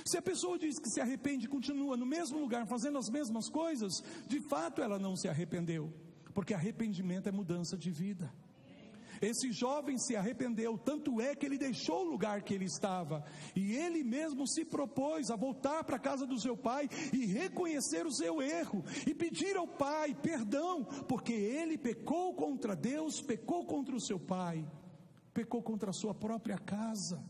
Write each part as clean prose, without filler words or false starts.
Se a pessoa diz que se arrepende e continua no mesmo lugar, fazendo as mesmas coisas, de fato ela não se arrependeu, porque arrependimento é mudança de vida. Esse jovem se arrependeu, tanto é que ele deixou o lugar que ele estava, e ele mesmo se propôs a voltar para a casa do seu pai, e reconhecer o seu erro, e pedir ao pai perdão, porque ele pecou contra Deus, pecou contra o seu pai, pecou contra a sua própria casa.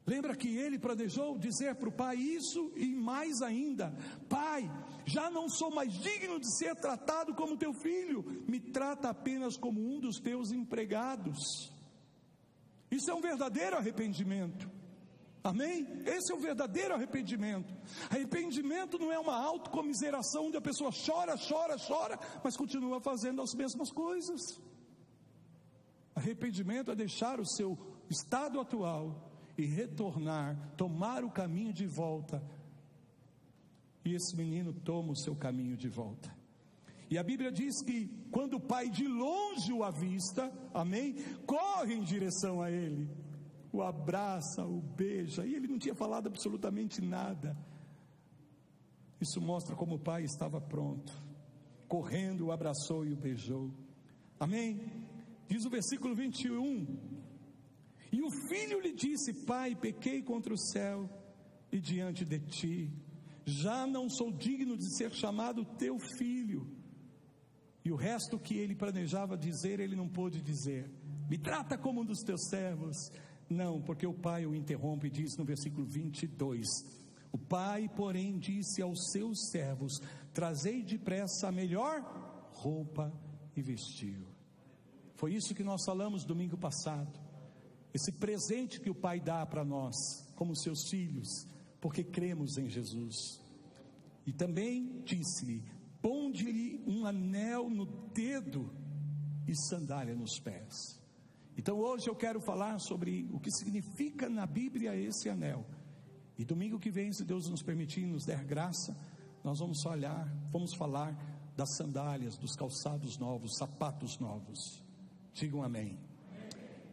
Lembra que ele planejou dizer para o pai isso e mais ainda: pai, já não sou mais digno de ser tratado como teu filho, me trata apenas como um dos teus empregados. Isso é um verdadeiro arrependimento, amém? Esse é o verdadeiro arrependimento. Arrependimento não é uma autocomiseração onde a pessoa chora, mas continua fazendo as mesmas coisas. Arrependimento é deixar o seu estado atual e retornar, tomar o caminho de volta. E esse menino toma o seu caminho de volta. E a Bíblia diz que quando o pai de longe o avista, amém, corre em direção a ele, o abraça, o beija, e ele não tinha falado absolutamente nada. Isso mostra como o pai estava pronto, correndo, o abraçou e o beijou, amém? Diz o versículo 21: e o filho lhe disse: pai, pequei contra o céu e diante de ti, já não sou digno de ser chamado teu filho. E o resto que ele planejava dizer, ele não pôde dizer: me trata como um dos teus servos. Não, porque o pai o interrompe e diz no versículo 22: o pai, porém, disse aos seus servos: trazei depressa a melhor roupa e vestiu. Foi isso que nós falamos domingo passado. Esse presente que o pai dá para nós, como seus filhos, porque cremos em Jesus. E também disse-lhe: ponde-lhe um anel no dedo e sandália nos pés. Então hoje eu quero falar sobre o que significa na Bíblia esse anel. E domingo que vem, se Deus nos permitir, nos der graça, nós vamos falar das sandálias, dos calçados novos, sapatos novos. Digam amém.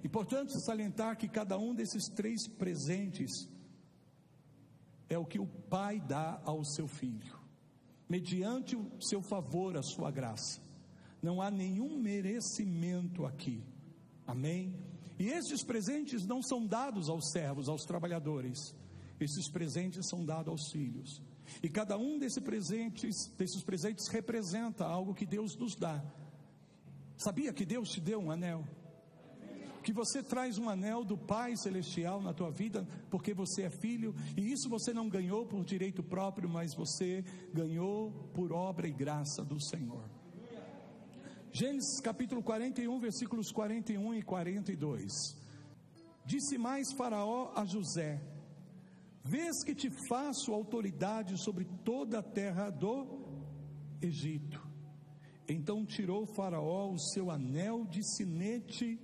Importante salientar que cada um desses três presentes é o que o pai dá ao seu filho, mediante o seu favor, a sua graça. Não há nenhum merecimento aqui, amém? E esses presentes não são dados aos servos, aos trabalhadores. Esses presentes são dados aos filhos. E cada um desses presentes representa algo que Deus nos dá. Sabia que Deus te deu um anel? Que você traz um anel do Pai Celestial na tua vida, porque você é filho, e isso você não ganhou por direito próprio, mas você ganhou por obra e graça do Senhor. Gênesis capítulo 41, versículos 41 e 42. Disse mais Faraó a José: vês que te faço autoridade sobre toda a terra do Egito. Então tirou Faraó o seu anel de sinete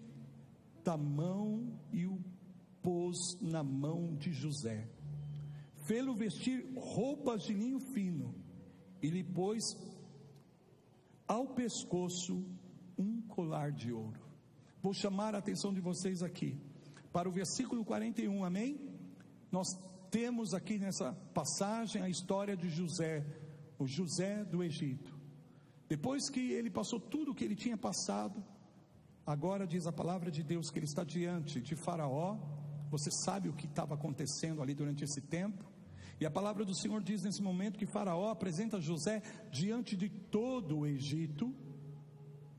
da mão e o pôs na mão de José. Fê-lo vestir roupas de linho fino e lhe pôs ao pescoço um colar de ouro. Vou chamar a atenção de vocês aqui para o versículo 41, amém? Nós temos aqui nessa passagem a história de José, o José do Egito. Depois que ele passou tudo o que ele tinha passado, agora diz a palavra de Deus que ele está diante de Faraó. Você sabe o que estava acontecendo ali durante esse tempo. E a palavra do Senhor diz nesse momento que Faraó apresenta José diante de todo o Egito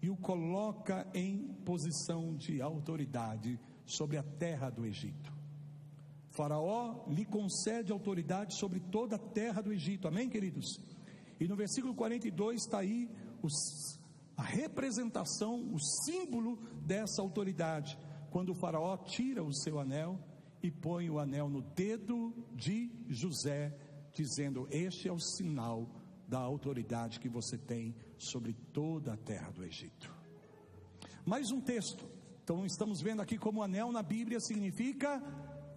e o coloca em posição de autoridade sobre a terra do Egito. Faraó lhe concede autoridade sobre toda a terra do Egito, amém, queridos? E no versículo 42 está aí a representação, o símbolo dessa autoridade, quando o Faraó tira o seu anel e põe o anel no dedo de José, dizendo: este é o sinal da autoridade que você tem sobre toda a terra do Egito. Mais um texto. Então estamos vendo aqui como o anel na Bíblia significa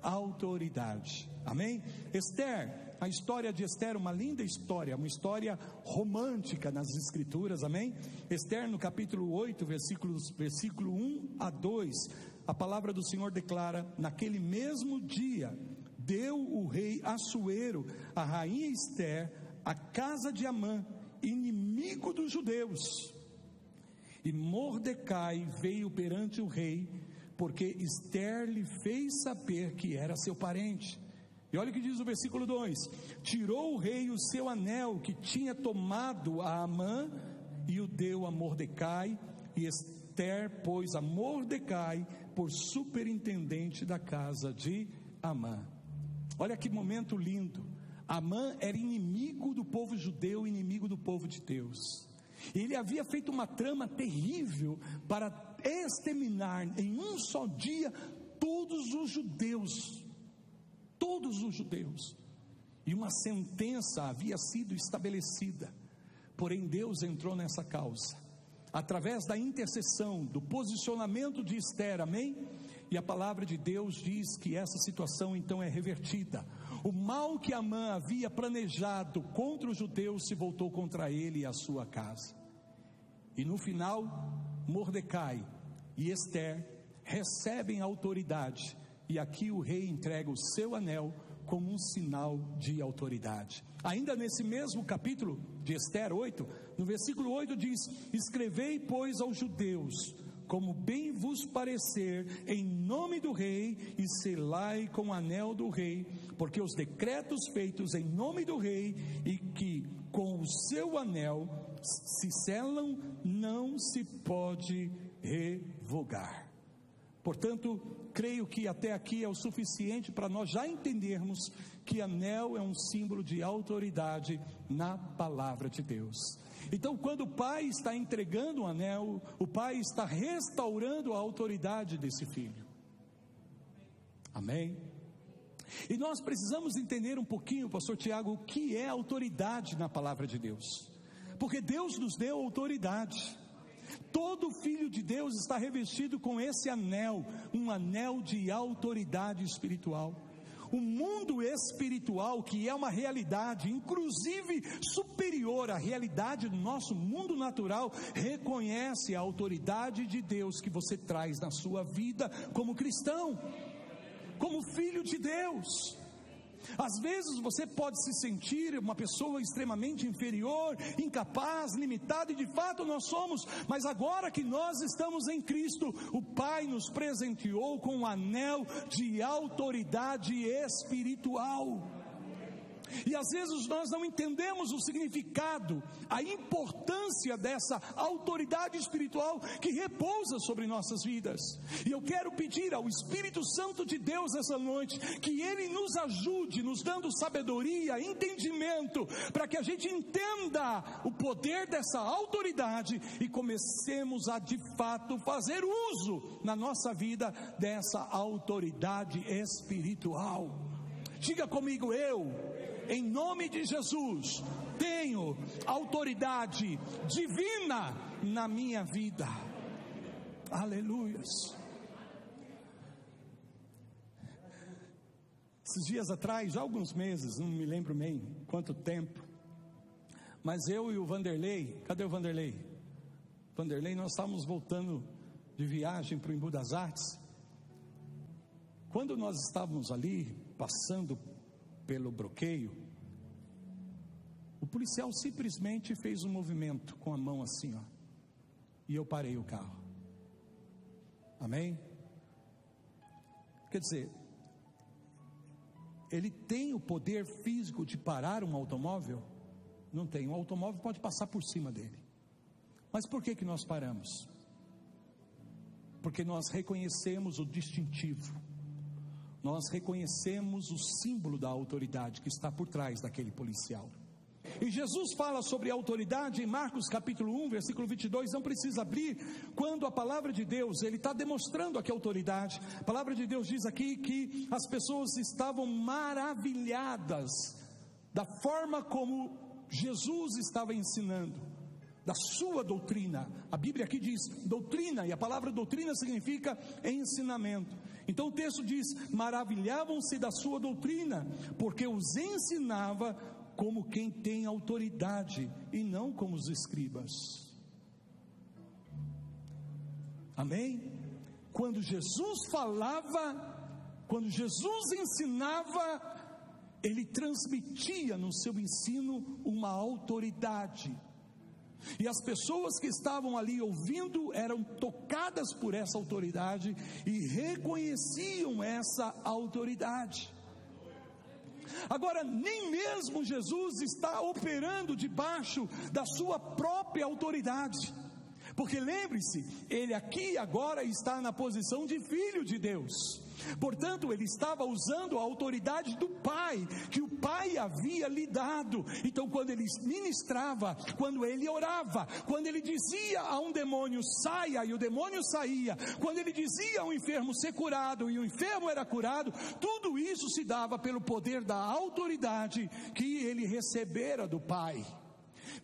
autoridade, amém? Esther, a história de Esther, uma linda história, uma história romântica nas escrituras, amém? Esther no capítulo 8, versículo 1 a 2, a palavra do Senhor declara: naquele mesmo dia deu o rei Assuero, a rainha Ester, a casa de Amã, inimigo dos judeus. E Mordecai veio perante o rei, porque Ester lhe fez saber que era seu parente. E olha o que diz o versículo 2: tirou o rei o seu anel que tinha tomado a Amã e o deu a Mordecai, e Ester pôs a Mordecai por superintendente da casa de Amã. Olha que momento lindo. Amã era inimigo do povo judeu, inimigo do povo de Deus. Ele havia feito uma trama terrível para exterminar em um só dia todos os judeus. Todos os judeus. E uma sentença havia sido estabelecida. Porém Deus entrou nessa causa, através da intercessão, do posicionamento de Ester, amém? E a palavra de Deus diz que essa situação então é revertida. O mal que Amã havia planejado contra os judeus se voltou contra ele e a sua casa. E no final, Mordecai e Ester recebem autoridade, e aqui o rei entrega o seu anel como um sinal de autoridade. Ainda nesse mesmo capítulo de Ester 8, no versículo 8 diz: escrevei pois aos judeus, como bem vos parecer, em nome do rei, e selai com o anel do rei, porque os decretos feitos em nome do rei, e que com o seu anel se selam, não se pode revogar. Portanto, creio que até aqui é o suficiente para nós já entendermos que anel é um símbolo de autoridade na palavra de Deus. Então, quando o pai está entregando o anel, o pai está restaurando a autoridade desse filho. Amém? E nós precisamos entender um pouquinho, pastor Tiago, o que é autoridade na palavra de Deus. Porque Deus nos deu autoridade. Todo filho de Deus está revestido com esse anel, um anel de autoridade espiritual. O mundo espiritual, que é uma realidade, inclusive superior à realidade do nosso mundo natural, reconhece a autoridade de Deus que você traz na sua vida como cristão, como filho de Deus. Às vezes você pode se sentir uma pessoa extremamente inferior, incapaz, limitada, e de fato nós somos, mas agora que nós estamos em Cristo, o Pai nos presenteou com um anel de autoridade espiritual. E às vezes nós não entendemos o significado, a importância dessa autoridade espiritual que repousa sobre nossas vidas. E eu quero pedir ao Espírito Santo de Deus essa noite, que Ele nos ajude, nos dando sabedoria, entendimento, para que a gente entenda o poder dessa autoridade e comecemos a de fato fazer uso na nossa vida dessa autoridade espiritual. Diga comigo: eu, em nome de Jesus, tenho autoridade divina na minha vida. Aleluias. Esses dias atrás, já há alguns meses, não me lembro bem quanto tempo, mas eu e o Vanderlei, cadê o Vanderlei? Vanderlei, nós estávamos voltando de viagem para o Embu das Artes. Quando nós estávamos ali, passando pelo bloqueio, o policial simplesmente fez um movimento com a mão assim, ó, e eu parei o carro. Amém? Quer dizer, ele tem o poder físico de parar um automóvel? Não tem. Um automóvel pode passar por cima dele. Mas por que nós paramos? Porque nós reconhecemos o distintivo. Nós reconhecemos o símbolo da autoridade que está por trás daquele policial. E Jesus fala sobre autoridade em Marcos capítulo 1, versículo 22, não precisa abrir, quando a palavra de Deus, ele está demonstrando aqui a autoridade. A palavra de Deus diz aqui que as pessoas estavam maravilhadas da forma como Jesus estava ensinando, da sua doutrina. A Bíblia aqui diz doutrina, e a palavra doutrina significa ensinamento. Então o texto diz: maravilhavam-se da sua doutrina, porque os ensinava como quem tem autoridade, e não como os escribas. Amém? Quando Jesus falava, quando Jesus ensinava, ele transmitia no seu ensino uma autoridade. E as pessoas que estavam ali ouvindo eram tocadas por essa autoridade e reconheciam essa autoridade. Agora, nem mesmo Jesus está operando debaixo da sua própria autoridade, porque lembre-se, ele aqui agora está na posição de filho de Deus. Portanto, ele estava usando a autoridade do Pai, que o Pai havia lhe dado. Então, quando ele ministrava, quando ele orava, quando ele dizia a um demônio saia, e o demônio saía, quando ele dizia ao enfermo ser curado, e o enfermo era curado, tudo isso se dava pelo poder da autoridade que ele recebera do Pai.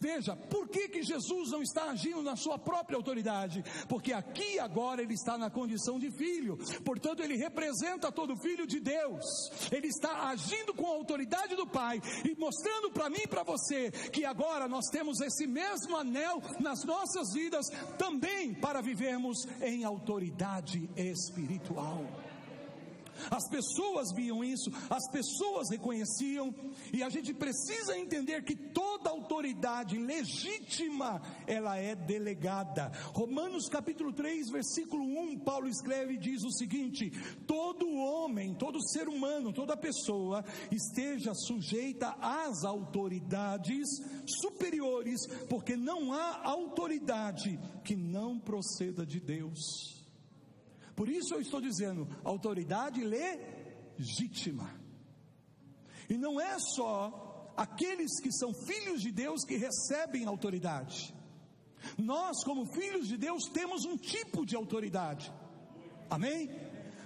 Veja, por que Jesus não está agindo na sua própria autoridade? Porque aqui agora ele está na condição de filho, portanto ele representa todo filho de Deus. Ele está agindo com a autoridade do Pai e mostrando para mim e para você que agora nós temos esse mesmo anel nas nossas vidas também para vivermos em autoridade espiritual. As pessoas viam isso, as pessoas reconheciam, e a gente precisa entender que toda autoridade legítima, ela é delegada. Romanos capítulo 3, versículo 1, Paulo escreve e diz o seguinte: todo homem, todo ser humano, toda pessoa esteja sujeita às autoridades superiores, porque não há autoridade que não proceda de Deus. Por isso eu estou dizendo, autoridade legítima. E não é só aqueles que são filhos de Deus que recebem autoridade. Nós, como filhos de Deus, temos um tipo de autoridade. Amém?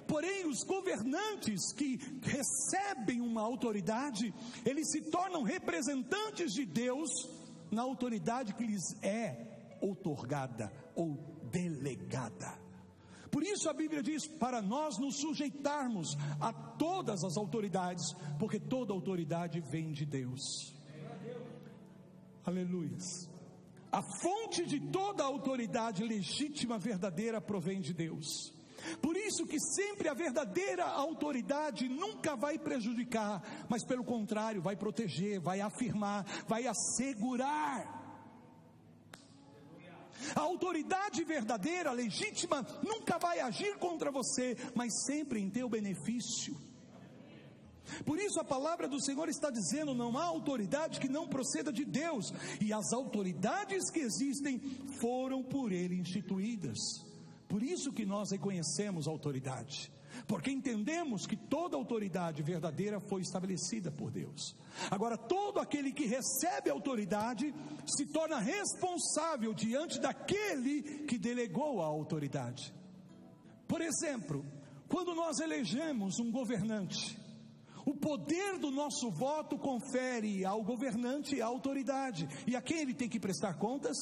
Porém, os governantes que recebem uma autoridade, eles se tornam representantes de Deus na autoridade que lhes é outorgada ou delegada. Por isso a Bíblia diz para nós nos sujeitarmos a todas as autoridades, porque toda autoridade vem de Deus. Aleluias. A fonte de toda autoridade legítima, verdadeira, provém de Deus. Por isso que sempre a verdadeira autoridade nunca vai prejudicar, mas pelo contrário, vai proteger, vai afirmar, vai assegurar. A autoridade verdadeira, legítima, nunca vai agir contra você, mas sempre em teu benefício. Por isso a palavra do Senhor está dizendo, não há autoridade que não proceda de Deus, e as autoridades que existem foram por Ele instituídas. Por isso que nós reconhecemos a autoridade, porque entendemos que toda autoridade verdadeira foi estabelecida por Deus. Agora, todo aquele que recebe autoridade se torna responsável diante daquele que delegou a autoridade. Por exemplo, quando nós elegemos um governante, o poder do nosso voto confere ao governante a autoridade. E a quem ele tem que prestar contas?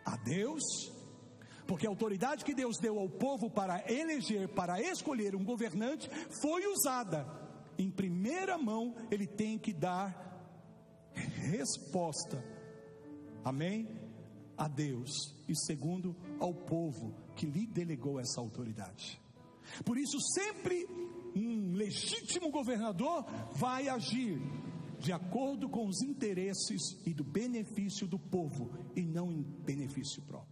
A Deus. Porque a autoridade que Deus deu ao povo para eleger, para escolher um governante, foi usada. Em primeira mão, ele tem que dar resposta, amém? A Deus. E segundo, ao povo que lhe delegou essa autoridade. Por isso, sempre um legítimo governador vai agir de acordo com os interesses e do benefício do povo, e não em benefício próprio.